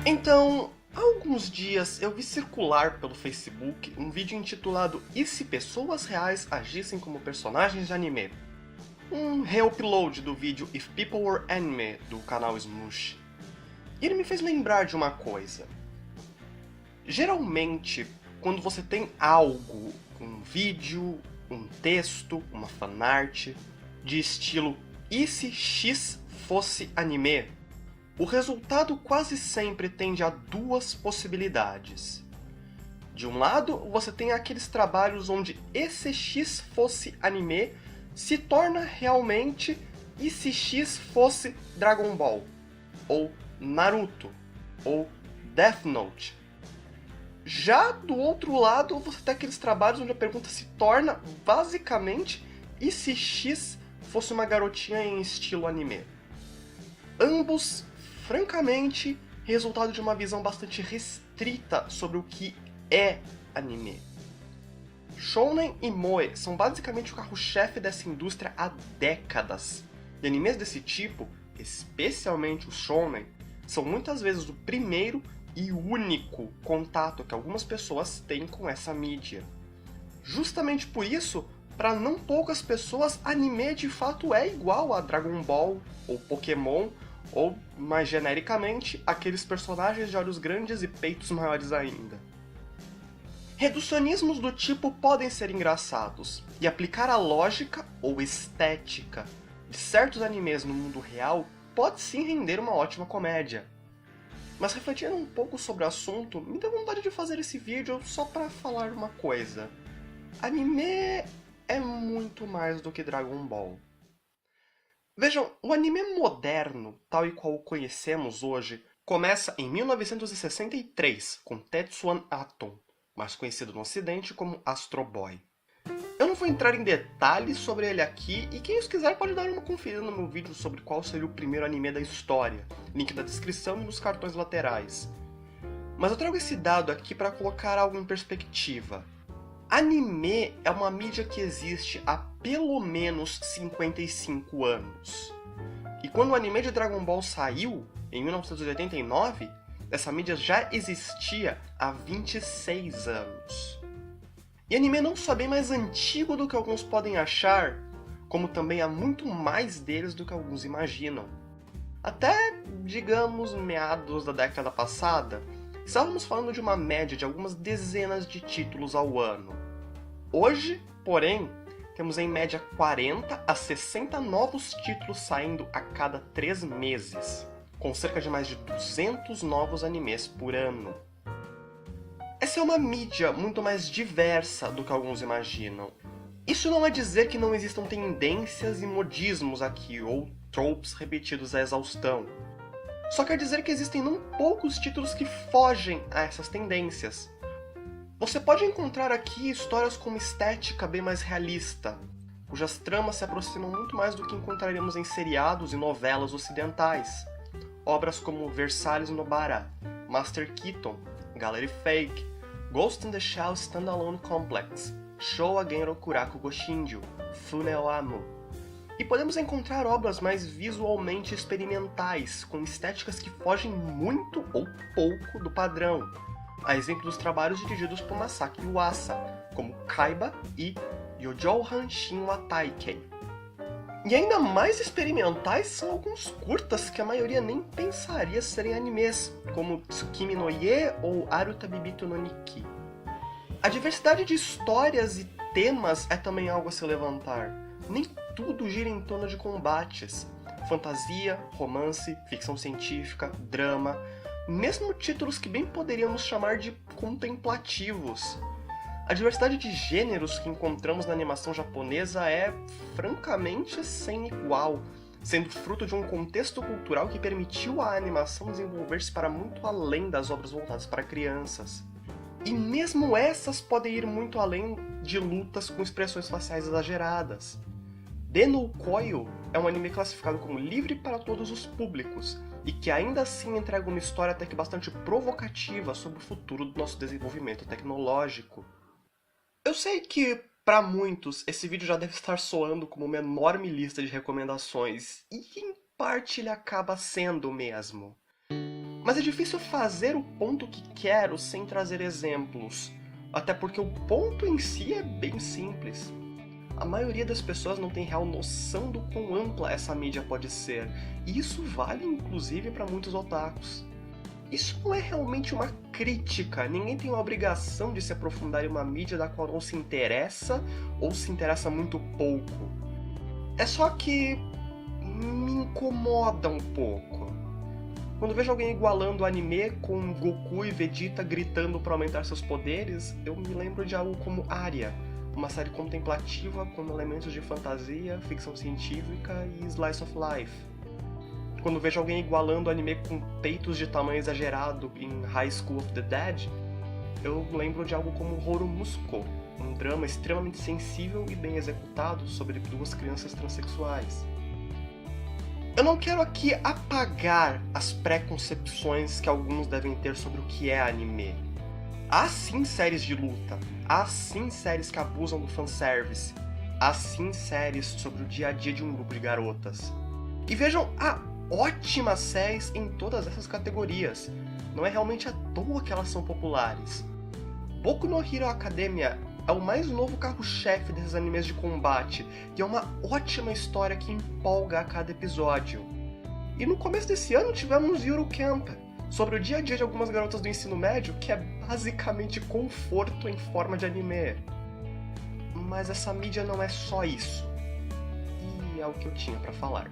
Então, há alguns dias eu vi circular pelo Facebook um vídeo intitulado "E se pessoas reais agissem como personagens de anime?", um reupload do vídeo "If People Were Anime" do canal Smush. E ele me fez lembrar de uma coisa. Geralmente, quando você tem algo, um vídeo, um texto, uma fanart, de estilo "E se X fosse anime?", o resultado quase sempre tende a duas possibilidades. De um lado, você tem aqueles trabalhos onde "E se X fosse anime" se torna realmente "E se X fosse Dragon Ball?", ou Naruto, ou Death Note. Já do outro lado, você tem aqueles trabalhos onde a pergunta se torna, basicamente, "E se X fosse uma garotinha em estilo anime?". Ambos, francamente, resultado de uma visão bastante restrita sobre o que é anime. Shounen e Moe são basicamente o carro-chefe dessa indústria há décadas. E animes desse tipo, especialmente os shounen, são muitas vezes o primeiro e único contato que algumas pessoas têm com essa mídia. Justamente por isso, para não poucas pessoas, anime de fato é igual a Dragon Ball ou Pokémon, ou, mais genericamente, aqueles personagens de olhos grandes e peitos maiores ainda. Reducionismos do tipo podem ser engraçados, e aplicar a lógica ou estética de certos animes no mundo real pode sim render uma ótima comédia. Mas refletindo um pouco sobre o assunto, me deu vontade de fazer esse vídeo só para falar uma coisa. Anime é muito mais do que Dragon Ball. Vejam, o anime moderno, tal e qual o conhecemos hoje, começa em 1963, com Tetsuan Atom, mais conhecido no ocidente como Astro Boy. Eu não vou entrar em detalhes sobre ele aqui, e quem os quiser pode dar uma conferida no meu vídeo sobre qual seria o primeiro anime da história, link na descrição e nos cartões laterais. Mas eu trago esse dado aqui para colocar algo em perspectiva. Anime é uma mídia que existe há pelo menos 55 anos. E quando o anime de Dragon Ball saiu, em 1989, essa mídia já existia há 26 anos. E anime não só é bem mais antigo do que alguns podem achar, como também há muito mais deles do que alguns imaginam. Até, digamos, meados da década passada, estávamos falando de uma média de algumas dezenas de títulos ao ano. Hoje, porém, temos em média 40 a 60 novos títulos saindo a cada 3 meses, com cerca de mais de 200 novos animes por ano. Essa é uma mídia muito mais diversa do que alguns imaginam. Isso não é dizer que não existam tendências e modismos aqui, ou tropes repetidos à exaustão. Só quer dizer que existem não poucos títulos que fogem a essas tendências. Você pode encontrar aqui histórias com uma estética bem mais realista, cujas tramas se aproximam muito mais do que encontraríamos em seriados e novelas ocidentais. Obras como Versalhes no Bara, Master Keaton, Gallery Fake, Ghost in the Shell Standalone Complex, Showa Genro Kuraku Goshinju, Funeo Amo. E podemos encontrar obras mais visualmente experimentais, com estéticas que fogem muito ou pouco do padrão, a exemplo dos trabalhos dirigidos por Masaki Yuasa, como Kaiba e Youjouhan Shin wa Taikei. E ainda mais experimentais são alguns curtas que a maioria nem pensaria serem animes, como Tsukimi no Ie ou Aruta Bibito no Nikki. A diversidade de histórias e temas é também algo a se levantar. Nem tudo gira em torno de combates. Fantasia, romance, ficção científica, drama, mesmo títulos que bem poderíamos chamar de contemplativos. A diversidade de gêneros que encontramos na animação japonesa é, francamente, sem igual, sendo fruto de um contexto cultural que permitiu à animação desenvolver-se para muito além das obras voltadas para crianças. E mesmo essas podem ir muito além de lutas com expressões faciais exageradas. Dennou Koyo é um anime classificado como livre para todos os públicos, e que ainda assim entrega uma história até que bastante provocativa sobre o futuro do nosso desenvolvimento tecnológico. Eu sei que, para muitos, esse vídeo já deve estar soando como uma enorme lista de recomendações, e em parte ele acaba sendo mesmo. Mas é difícil fazer o ponto que quero sem trazer exemplos, até porque o ponto em si é bem simples. A maioria das pessoas não tem real noção do quão ampla essa mídia pode ser, e isso vale inclusive para muitos otakus. Isso não é realmente uma crítica, ninguém tem uma obrigação de se aprofundar em uma mídia da qual não se interessa ou se interessa muito pouco. É só que me incomoda um pouco. Quando vejo alguém igualando o anime com Goku e Vegeta gritando para aumentar seus poderes, eu me lembro de algo como Arya, uma série contemplativa com elementos de fantasia, ficção científica e slice of life. Quando vejo alguém igualando o anime com peitos de tamanho exagerado em High School of the Dead, eu lembro de algo como Horo Musco, um drama extremamente sensível e bem executado sobre duas crianças transexuais. Eu não quero aqui apagar as preconcepções que alguns devem ter sobre o que é anime. Há sim séries de luta, há sim séries que abusam do fanservice, há sim séries sobre o dia a dia de um grupo de garotas. E vejam, há ótimas séries em todas essas categorias. Não é realmente à toa que elas são populares. Boku no Hero Academia é o mais novo carro-chefe desses animes de combate, e é uma ótima história que empolga a cada episódio. E no começo desse ano tivemos Yuru Camp, sobre o dia a dia de algumas garotas do ensino médio, que é basicamente conforto em forma de anime. Mas essa mídia não é só isso. E é o que eu tinha pra falar.